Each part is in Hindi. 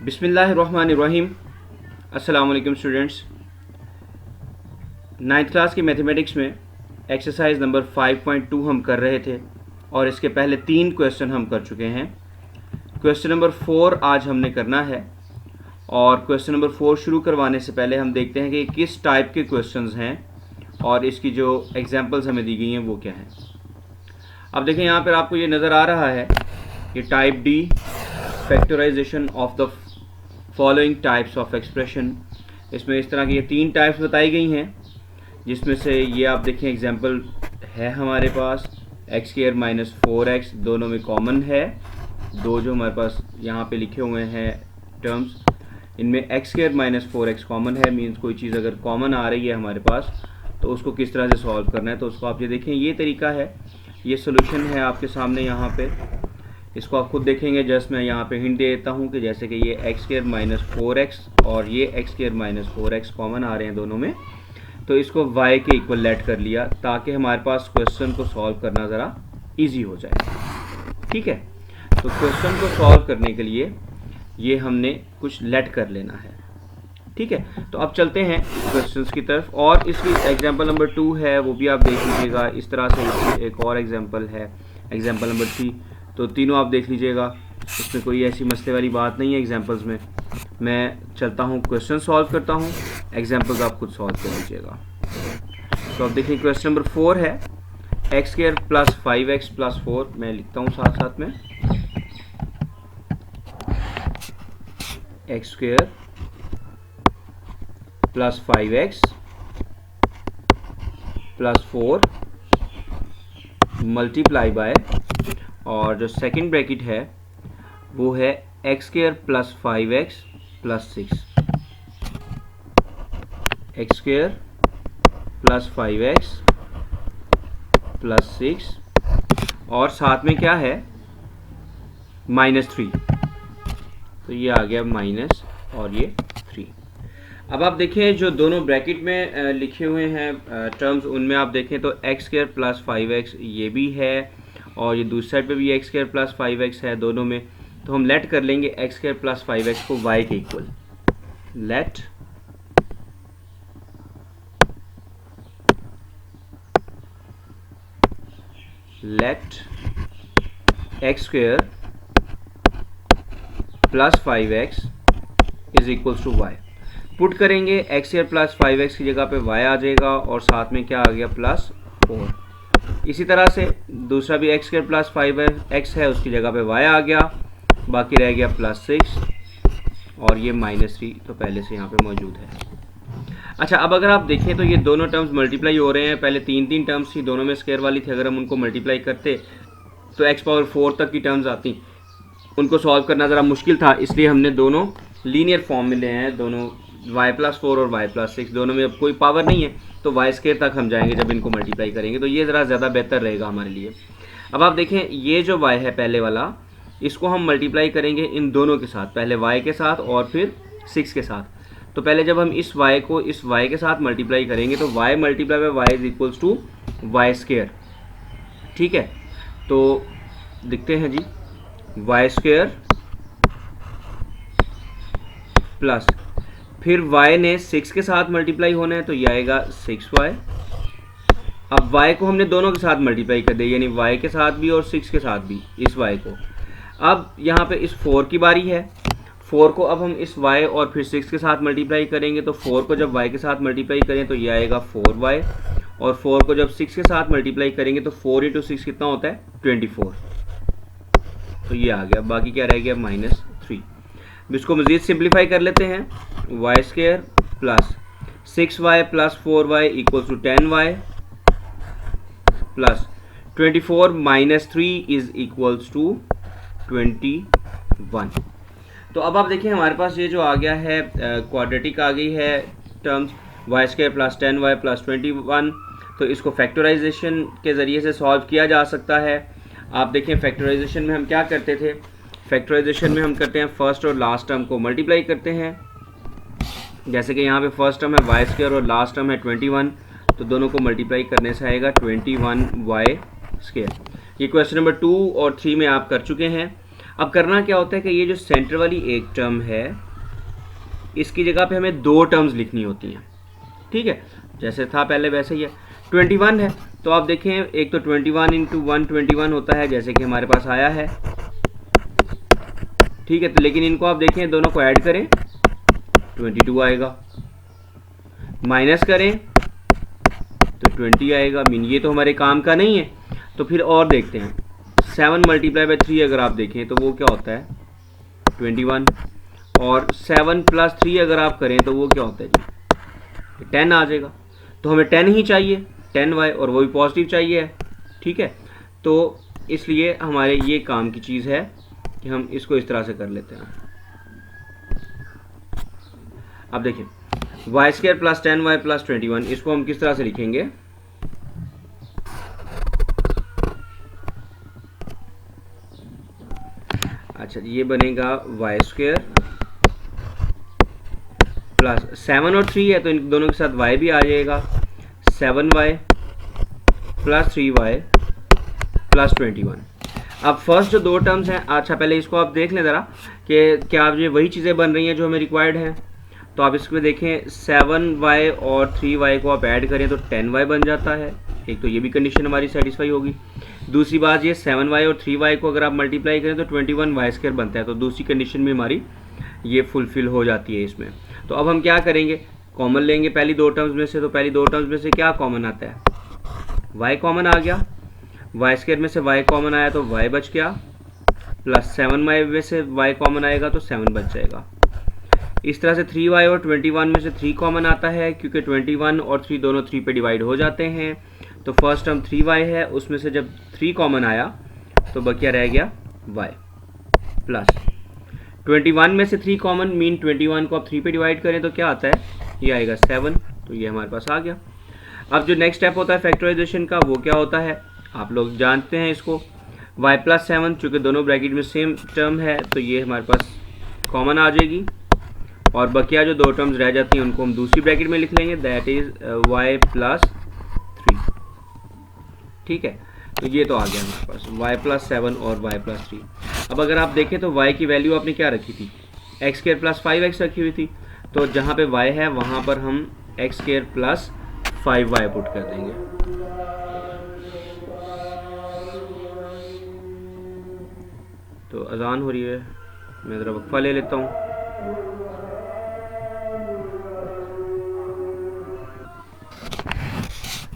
बिस्मिल्लाहिर्रहमानिर्रहीम। अस्सलाम वालेकुम स्टूडेंट्स। 9th क्लास की मैथमेटिक्स में एक्सरसाइज नंबर 5.2 हम कर रहे थे और इसके पहले 3 क्वेश्चन हम कर चुके हैं। क्वेश्चन नंबर 4 आज हमने करना है और क्वेश्चन नंबर 4 शुरू करवाने से पहले हम देखते हैं कि किस टाइप के क्वेश्चंस हैं और इसकी जो एग्जांपल्स हमें दी गई हैं वो क्या हैं। अब देखें, यहाँ पर आपको ये नज़र आ रहा है कि type the factorization of the following types of expression. इसमें इस तरह की ये 3 टाइप्स बताई गई हैं, जिसमें से ये आप देखें एग्जांपल है हमारे पास x² - 4x, दोनों में कॉमन है। दो जो हमारे पास यहाँ पे लिखे हुए हैं टर्म्स, इनमें x² - 4x कॉमन है। मीन्स कोई चीज़ अगर कॉमन आ रही है हमारे पास तो उसको किस तरह से सॉल्व करना है, तो उसको आप ये देखें, ये तरीका है, ये सोल्यूशन है आपके सामने यहाँ पे। इसको आप खुद देखेंगे। जस्ट मैं यहाँ पे हिंट दे देता हूँ कि जैसे कि ये x² - 4x और ये x² - 4x कॉमन आ रहे हैं दोनों में, तो इसको y के इक्वल लेट कर लिया ताकि हमारे पास क्वेश्चन को सॉल्व करना ज़रा इजी हो जाए। ठीक है, तो क्वेश्चन को सॉल्व करने के लिए ये हमने कुछ लेट कर लेना है। ठीक है, तो अब चलते हैं क्वेश्चंस की तरफ। और इसकी एग्जांपल नंबर 2 है, वो भी आप देख लीजिएगा। इस तरह से एक और एग्जांपल है, एग्जांपल नंबर 3। तो तीनों आप देख लीजिएगा, इसमें कोई ऐसी मसले वाली बात नहीं है एग्जांपल्स में। मैं चलता हूँ, क्वेश्चन सॉल्व करता हूँ, एग्जांपल्स आप खुद सॉल्व कर लीजिएगा। तो अब देखिए, क्वेश्चन नंबर 4 है x² + 5x + 4। मैं लिखता हूँ साथ साथ में, x² + 5x + 4 मल्टीप्लाई बाय, और जो सेकंड ब्रैकेट है वो है x² + 5x + 6, x² + 5x + 6, और साथ में क्या है -3। तो ये आ गया माइनस और ये 3। अब आप देखें, जो दोनों ब्रैकेट में लिखे हुए हैं टर्म्स, उनमें आप देखें तो x² + 5x ये भी है और ये दूसरी साइड पे भी x² + 5x है दोनों में। तो हम लेट कर लेंगे x² + 5x को y के equal. Late x² + 5x = y। Put करेंगे, x² + 5x की जगह पे y आ जाएगा और साथ में क्या आ गया +4। इसी तरह से दूसरा भी x² + 5x है, उसकी जगह पे y आ गया, बाकी रह गया +6 और ये -3 तो पहले से यहाँ पे मौजूद है। अच्छा, अब अगर आप देखें तो ये दोनों टर्म्स मल्टीप्लाई हो रहे हैं। पहले 3 टर्म्स थी, दोनों में स्क्वायर वाली थी। अगर हम उनको मल्टीप्लाई करते तो x⁴ तक की टर्म्स आती, उनको सॉल्व करना ज़रा मुश्किल था, इसलिए हमने दोनों लीनियर फॉर्म में ले हैं। दोनों y+4 और y+6 दोनों में अब कोई पावर नहीं है, तो y² तक हम जाएंगे जब इनको मल्टीप्लाई करेंगे, तो ये ज़रा ज़्यादा बेहतर रहेगा हमारे लिए। अब आप देखें, ये जो y है पहले वाला, इसको हम मल्टीप्लाई करेंगे इन दोनों के साथ, पहले y के साथ और फिर 6 के साथ। तो पहले जब हम इस y को इस y के साथ मल्टीप्लाई करेंगे तो y × y = y²। ठीक है, तो देखते हैं जी, y² प्लस फिर y ने 6 के साथ मल्टीप्लाई होना है, तो ये आएगा 6y। अब y को हमने दोनों के साथ मल्टीप्लाई कर दिया, यानी y के साथ भी और 6 के साथ भी, इस y को। अब यहाँ पे इस 4 की बारी है। 4 को अब हम इस y और फिर 6 के साथ मल्टीप्लाई करेंगे, तो 4 को जब y के साथ मल्टीप्लाई करें तो ये आएगा 4y, और 4 को जब 6 के साथ मल्टीप्लाई करेंगे तो 4 × 6 कितना होता है 24। तो ये आ गया, बाकी क्या रह गया -3। इसको मज़ीद सिंप्लीफाई कर लेते हैं। y² + 6y + 4y = 10y plus 24 - 3 = 21। तो अब आप देखिए, हमारे पास ये जो आ गया है क्वाड्रेटिक आ गई है टर्म्स, y² + 10y + 21। तो इसको फैक्टराइजेशन के ज़रिए से सॉल्व किया जा सकता है। आप देखें, फैक्टराइजेशन में हम क्या करते थे, फैक्टराइजेशन में हम करते हैं फर्स्ट और लास्ट टर्म को मल्टीप्लाई करते हैं। जैसे कि यहाँ पे फर्स्ट टर्म है y² और लास्ट टर्म है 21, तो दोनों को मल्टीप्लाई करने से आएगा 21y²। ये क्वेश्चन नंबर 2 और 3 में आप कर चुके हैं। अब करना क्या होता है कि ये जो सेंटर वाली एक टर्म है इसकी जगह पे हमें दो टर्म्स लिखनी होती हैं, ठीक है, जैसे था पहले वैसे ही है। 21 है तो आप देखें एक तो 21 इंटू 121 होता है जैसे कि हमारे पास आया है, ठीक है। तो लेकिन इनको आप देखें दोनों को ऐड करें 22 आएगा, माइनस करें तो 20 आएगा। मीन ये तो हमारे काम का नहीं है। तो फिर और देखते हैं 7 मल्टीप्लाई बाई 3 अगर आप देखें तो वो क्या होता है 21, और 7 प्लस 3 अगर आप करें तो वो क्या होता है जी 10 आ जाएगा। तो हमें 10 ही चाहिए 10y, और वो भी पॉजिटिव चाहिए है, ठीक है। तो इसलिए हमारे ये काम की चीज़ है कि हम इसको इस तरह से कर लेते हैं। अब देखिए Y square plus 10y plus 21, इसको हम किस तरह से लिखेंगे, अच्छा ये बनेगा वाई स्क्वायर प्लस 7 और 3 है तो इन दोनों के साथ y भी आ जाएगा, 7y प्लस 3y प्लस 21। अब फर्स्ट जो दो टर्म्स हैं, अच्छा पहले इसको आप देख लें ज़रा कि क्या आप ये वही चीज़ें बन रही हैं जो हमें रिक्वायर्ड हैं। तो आप इसमें देखें 7y और 3y को आप ऐड करें तो 10y बन जाता है, एक तो ये भी कंडीशन हमारी सेटिस्फाई होगी। दूसरी बात ये 7y और 3y को अगर आप मल्टीप्लाई करें तो 21y स्क्वायर बनता है, तो दूसरी कंडीशन भी हमारी ये फुलफिल हो जाती है इसमें। तो अब हम क्या करेंगे, कॉमन लेंगे पहली दो टर्म्स में से। तो पहली दो टर्म्स में से क्या कॉमन आता है, y कॉमन आ गया, वाई स्क्वायर में से y कॉमन आया तो y बच गया, प्लस 7y में से y कॉमन आएगा तो 7 बच जाएगा। इस तरह से 3y और 21 में से 3 कॉमन आता है क्योंकि 21 और 3 दोनों 3 पे डिवाइड हो जाते हैं। तो फर्स्ट टर्म 3y है, उसमें से जब 3 कॉमन आया तो बकिया रह गया y, प्लस 21 में से 3 कॉमन, मीन 21 को आप 3 पे डिवाइड करें तो क्या आता है, ये आएगा 7, तो ये हमारे पास आ गया। अब जो नेक्स्ट स्टेप होता है फैक्टराइजेशन का वो क्या होता है, आप लोग जानते हैं इसको, y प्लस 7, चूँकि दोनों ब्रैकेट में सेम टर्म है तो ये हमारे पास कॉमन आ जाएगी, और बकिया जो दो टर्म्स रह जाती हैं उनको हम दूसरी ब्रैकेट में लिख लेंगे, दैट इज y प्लस 3, ठीक है। तो ये तो आ गया हमारे पास y प्लस 7 और y प्लस 3। अब अगर आप देखें तो y की वैल्यू आपने क्या रखी थी, एक्स स्क्वायर प्लस 5x रखी हुई थी, तो जहाँ पे y है वहाँ पर हम x square plus 5y put कर देंगे। तो अजान हो रही है, मैं ज़रा वक्फा ले लेता हूँ।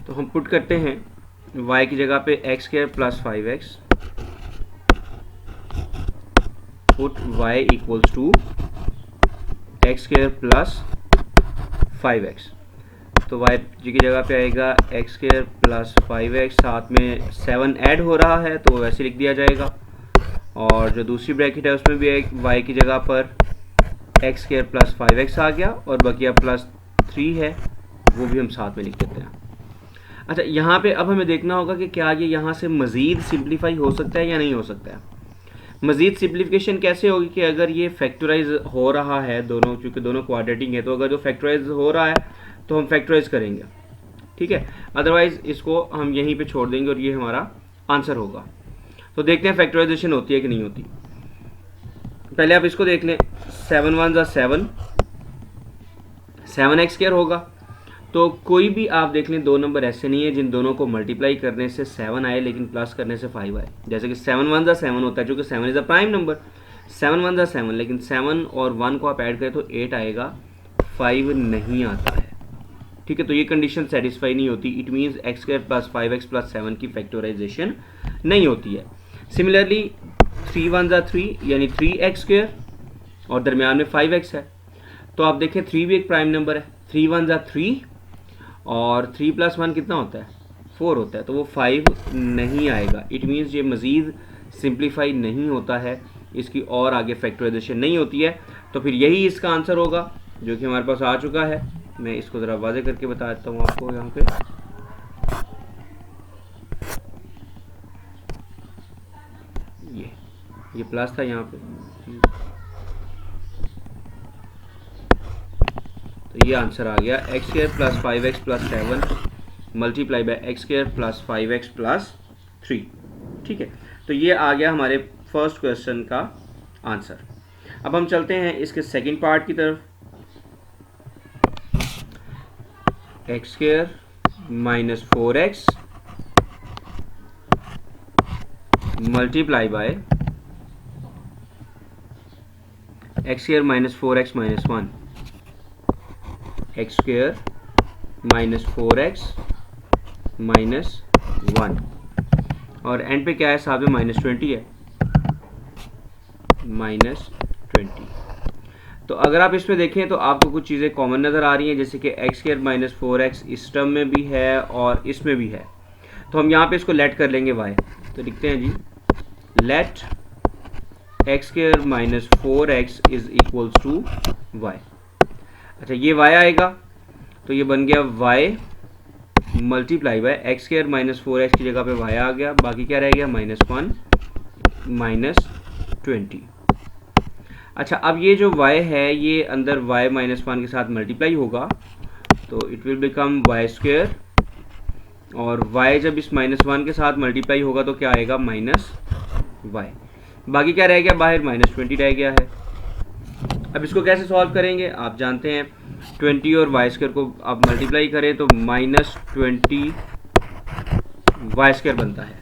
तो हम पुट करते हैं y की जगह पे X square plus 5x, put y equals to X square plus 5x। तो y की जगह पे आएगा एक्स स्क्वायर प्लस 5x, साथ में 7 ऐड हो रहा है तो वैसे लिख दिया जाएगा, और जो दूसरी ब्रैकेट है उसमें भी एक y की जगह पर एक्स स्क्वायर प्लस 5x आ गया, और बकिया प्लस 3 है वो भी हम साथ में लिख देते हैं। अच्छा यहाँ पे अब हमें देखना होगा कि क्या ये यहाँ से मज़ीद सिंप्लीफाई हो सकता है या नहीं हो सकता है। मज़ीद सिंप्लीफिकेशन कैसे होगी कि अगर ये फैक्टराइज हो रहा है दोनों, चूँकि दोनों क्वाड्रेटिक है, तो अगर जो फैक्टराइज हो रहा है तो हम फैक्टराइज करेंगे, ठीक है, अदरवाइज़ इसको हम यहीं पे छोड़ देंगे और ये हमारा आंसर होगा। तो देखते हैं फैक्टराइजेशन होती है कि नहीं होती। पहले आप इसको देख लें, 7 1 ज़ा 7, 7x स्क्वायर होगा। तो कोई भी आप देख लें दो नंबर ऐसे नहीं है जिन दोनों को मल्टीप्लाई करने से 7 आए लेकिन प्लस करने से 5 आए। जैसे कि 7 1 ज़ा 7 होता है, क्योंकि 7 इज़ अ प्राइम नंबर, 7 1 ज़ा 7, लेकिन 7 और 1 को आप ऐड करें तो 8 आएगा, 5 नहीं आता है, ठीक है। तो ये कंडीशन सेटिस्फाई नहीं होती, it means x square plus 5x plus 7 की फैक्टराइजेशन नहीं होती है। सिमिलरली 3 1 ज़ा 3 यानी 3x स्क्वायर, और दरमियान में 5x है, तो आप देखें 3 भी एक प्राइम नंबर है, 3 1 ज़ा 3 और 3 प्लस 1 कितना होता है 4 होता है, तो वो 5 नहीं आएगा। इट मीन्स ये मज़ीद सिंप्लीफाई नहीं होता है, इसकी और आगे फैक्टराइजेशन नहीं होती है। तो फिर यही इसका आंसर होगा जो कि हमारे पास आ चुका है। मैं इसको ज़रा वाज़े करके बता देता हूँ आपको। यहाँ पे ये प्लस था यहाँ पे, तो ये आंसर आ गया x square plus 5x plus 7 multiply by x square plus 5x plus 3, ठीक है। तो ये आ गया हमारे फर्स्ट क्वेश्चन का आंसर। अब हम चलते हैं इसके सेकंड पार्ट की तरफ। X square minus 4x multiply by x square minus 4x minus 1, x square minus 4x minus 1, और एंड पे क्या है साहब में -20 है, -20। तो अगर आप इसमें देखें तो आपको कुछ चीज़ें कॉमन नज़र आ रही हैं, जैसे कि एक्स स्क्वायर माइनस 4x इस टर्म में भी है और इसमें भी है। तो हम यहाँ पे इसको लेट कर लेंगे y। तो लिखते हैं जी let x square minus 4x is equals to y। अच्छा, ये y आएगा तो ये बन गया y multiply by x square minus 4x की जगह पे y आ गया, बाकी क्या रह गया -1 -20। अच्छा, अब ये जो y है ये अंदर y -1 के साथ मल्टीप्लाई होगा तो it will become y square, और y जब इस -1 के साथ मल्टीप्लाई होगा तो क्या आएगा -y। बाकी क्या रह गया बाहर, -20 रह गया है। अब इसको कैसे सॉल्व करेंगे, आप जानते हैं 20 और y स्क्वायर को आप मल्टीप्लाई करें तो -20 y स्क्वायर बनता है,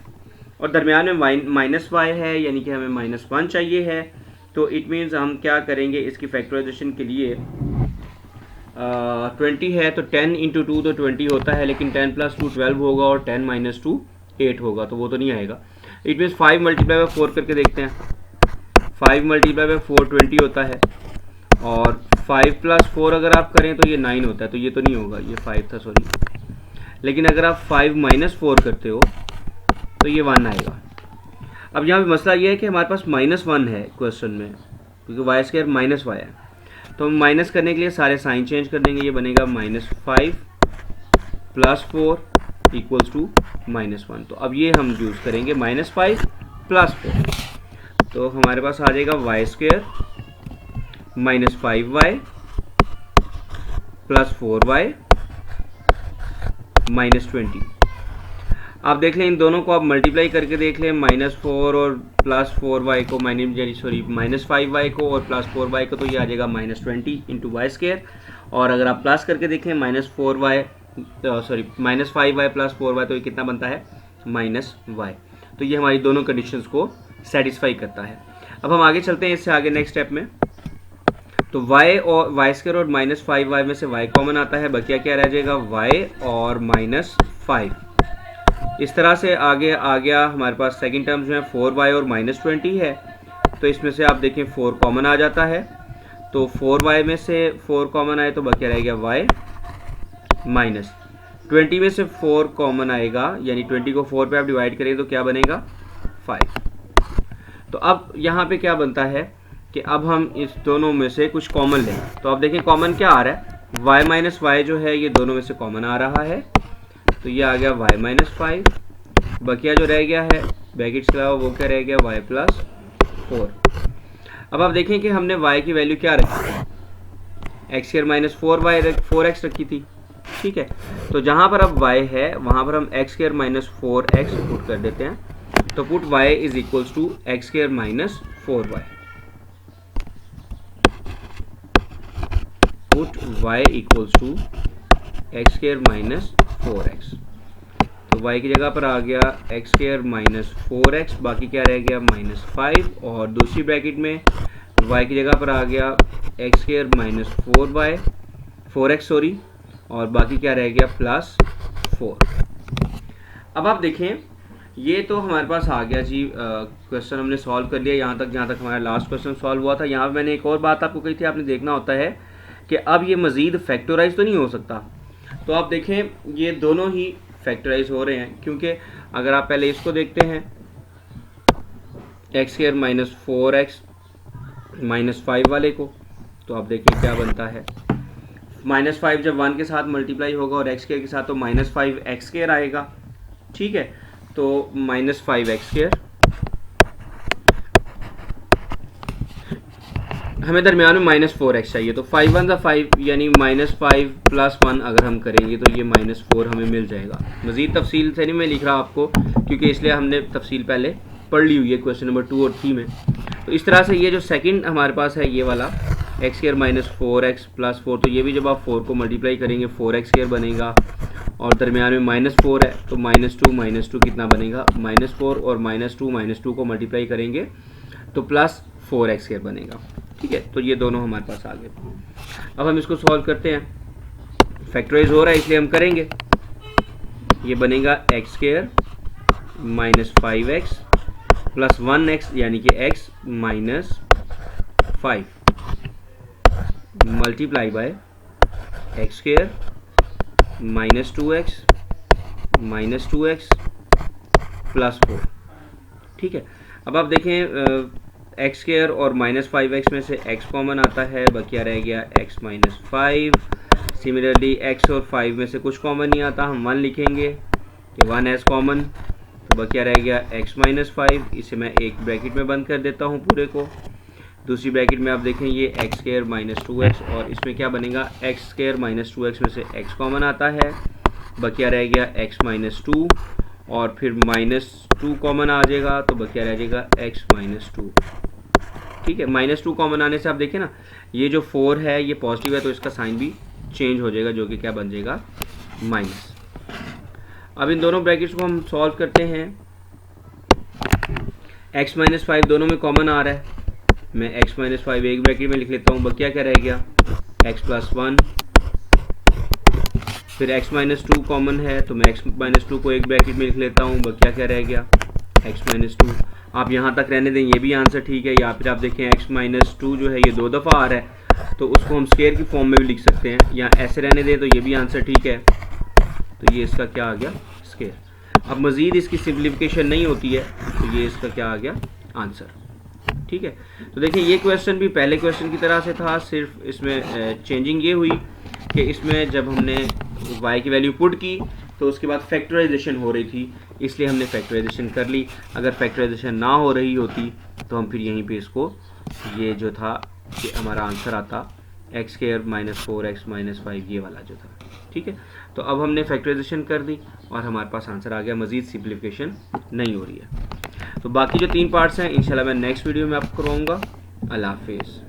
और दरमियान में -y है, यानी कि हमें -1 चाहिए है। तो इट मीन्स हम क्या करेंगे, इसकी फैक्टराइजेशन के लिए 20 है तो 10 इंटू 2 तो 20 होता है, लेकिन 10 + 2 12 होगा और 10 - 2 8 होगा, तो वो तो नहीं आएगा। इट मीन्स 5 मल्टीप्लाई बाय 4 करके देखते हैं। 5 मल्टीप्लाई बाय 4 20 होता है, और 5 + 4 अगर आप करें तो ये 9 होता है, तो ये तो नहीं होगा, ये 5 था सॉरी। लेकिन अगर आप 5 - 4 करते हो तो ये 1 आएगा। अब यहाँ पे मसला ये है कि हमारे पास -1 है क्वेश्चन में, क्योंकि y स्क्वायर -y है, तो हम माइनस करने के लिए सारे साइन चेंज कर देंगे। ये बनेगा -5 + 4 इक्वल्स टू -1। तो अब ये हम यूज़ करेंगे -5 + 4, तो हमारे पास आ जाएगा y स्क्वायर -5y + 4y -20। आप देख लें, इन दोनों को आप मल्टीप्लाई करके देख लें, -4 और +4y को -5y को और +4y को, तो ये आ जाएगा -20 इंटू वाई स्क्वायर। और अगर आप प्लस करके देखें -5y + 4y, तो ये कितना बनता है -y। तो ये हमारी दोनों कंडीशंस को सेटिस्फाई करता है। अब हम आगे चलते हैं इससे आगे नेक्स्ट स्टेप में। तो y और y स्क्वायर और -5y में से y कॉमन आता है, बकिया क्या रह जाएगा y और -5। इस तरह से आगे आ गया हमारे पास सेकंड टर्म जो है 4y और -20 है, तो इसमें से आप देखें 4 कॉमन आ जाता है, तो 4y में से 4 कॉमन आए तो बकिया रह गया y, -20 में से 4 कॉमन आएगा, यानी 20 को 4 पे आप डिवाइड करें तो क्या बनेगा 5। तो अब यहाँ पे क्या बनता है कि अब हम इस दोनों में से कुछ कॉमन लें, तो आप देखें कॉमन क्या आ रहा है, y - y जो है ये दोनों में से कॉमन आ रहा है, तो ये आ गया y - 5, बकिया जो रह गया है ब्रैकेट्स के अलावा वो क्या रह गया y + 4। अब आप देखें कि हमने y की वैल्यू क्या रखी थी, एक्स स्क्वायर - 4x रखी थी, ठीक है। तो जहाँ पर अब y है वहाँ पर हम एक्स स्क्वायर - 4x पुट कर देते हैं, तो put y is equals to X square - 4y, put y equals to X square - 4x। तो y की जगह पर आ गया एक्स स्क्वायर - 4x, बाकी क्या रह गया -5, और दूसरी ब्रैकेट में y की जगह पर आ गया एक्स स्क्वायर - 4x सॉरी, और बाकी क्या रह गया +4। अब आप देखें ये तो हमारे पास आ गया जी, क्वेश्चन हमने सॉल्व कर लिया यहाँ तक, जहाँ तक हमारा लास्ट क्वेश्चन सॉल्व हुआ था। यहाँ पर मैंने एक और बात आपको कही थी, आपने देखना होता है कि अब ये मज़ीद फैक्टराइज तो नहीं हो सकता। तो आप देखें ये दोनों ही फैक्टराइज हो रहे हैं, क्योंकि अगर आप पहले इसको देखते हैं एक्स स्क्वायर - 4x -5 वाले को, तो आप देखें क्या बनता है, -5 जब 1 के साथ मल्टीप्लाई होगा और एक्स स्क्वायर के साथ, तो -5x स्क्वायर आएगा, ठीक है। तो -5x स्क्वायर, हमें दरमियान में -4x चाहिए, तो 5 1 = 5, यानी -5 + 1 अगर हम करेंगे तो ये -4 हमें मिल जाएगा। मज़ीद तफसील से नहीं मैं लिख रहा आपको, क्योंकि इसलिए हमने तफसील पहले पढ़ ली हुई है क्वेश्चन नंबर 2 और 3 में। तो इस तरह से ये जो सेकंड हमारे पास है ये वाला x square minus 4x plus 4, तो ये भी जब आप 4 को मल्टीप्लाई करेंगे 4x स्क्वायर बनेगा और दरमियान में -4 है तो -2 कितना बनेगा -4 और -2 को मल्टीप्लाई करेंगे तो +4x स्क्वायर बनेगा। ठीक है, तो ये दोनों हमारे पास आ गए। अब हम इसको सॉल्व करते हैं, फैक्टराइज हो रहा है इसलिए हम करेंगे। ये बनेगा x square minus 5x plus 1x यानी कि x minus 5 multiply by x square minus 2x plus 4। ठीक है, अब आप देखें एक्स स्क्वायर और -5x में से x कॉमन आता है, बकिया रह गया x माइनस 5। सिमिलरली x और 5 में से कुछ कॉमन नहीं आता, हम 1 लिखेंगे कि 1 एज कॉमन, तो बकिया रह गया x माइनस 5। इसे मैं एक ब्रैकेट में बंद कर देता हूँ पूरे को। दूसरी ब्रैकेट में आप देखें ये एक्स स्क्वायर माइनस 2x और इसमें क्या बनेगा एक्स स्क्वायर माइनस 2x में से x कॉमन आता है, बकिया रह गया x माइनस 2 और फिर -2 कॉमन आ जाएगा तो बकिया रह जाएगा x माइनस 2। ठीक है, -2 कॉमन आने से आप देखें ना ये जो 4 है ये पॉजिटिव है तो इसका साइन भी चेंज हो जाएगा जो कि क्या बन जाएगा माइनस। अब इन दोनों ब्रैकेट्स को हम सॉल्व करते हैं। x माइनस 5 दोनों में कॉमन आ रहा है, मैं x माइनस 5 एक ब्रैकेट में लिख लेता हूँ, बकिया क्या रह गया x प्लस 1। फिर x माइनस 2 कॉमन है तो मैं x माइनस 2 को एक ब्रैकेट में लिख लेता हूँ, बकिया क्या रह गया x माइनस 2। आप यहाँ तक रहने दें, ये भी आंसर ठीक है। या फिर आप देखें x माइनस 2 जो है ये 2 दफ़ा आ रहा है तो उसको हम स्क्वायर की फॉर्म में भी लिख सकते हैं, या ऐसे रहने दें तो ये भी आंसर ठीक है। तो ये इसका क्या आ गया स्क्वायर। अब मज़ीद इसकी सिंप्लीफिकेशन नहीं होती है तो ये इसका क्या आ गया आंसर। ठीक है, तो देखिए ये क्वेश्चन भी पहले क्वेश्चन की तरह से था, सिर्फ इसमें चेंजिंग ये हुई कि इसमें जब हमने y की वैल्यू पुट की तो उसके बाद फैक्टराइजेशन हो रही थी, इसलिए हमने फैक्टराइजेशन कर ली। अगर फैक्टराइजेशन ना हो रही होती तो हम फिर यहीं पे इसको ये जो था कि हमारा आंसर आता x square minus 4x minus 5 ये वाला जो था। ठीक है, तो अब हमने फैक्टराइजेशन कर दी और हमारे पास आंसर आ गया, मज़ीद सिंप्लीफिकेशन नहीं हो रही है। तो बाकी जो 3 पार्ट्स हैं इंशाल्लाह मैं नेक्स्ट वीडियो में आपको करवाऊँगा। अल्लाह हाफिज़।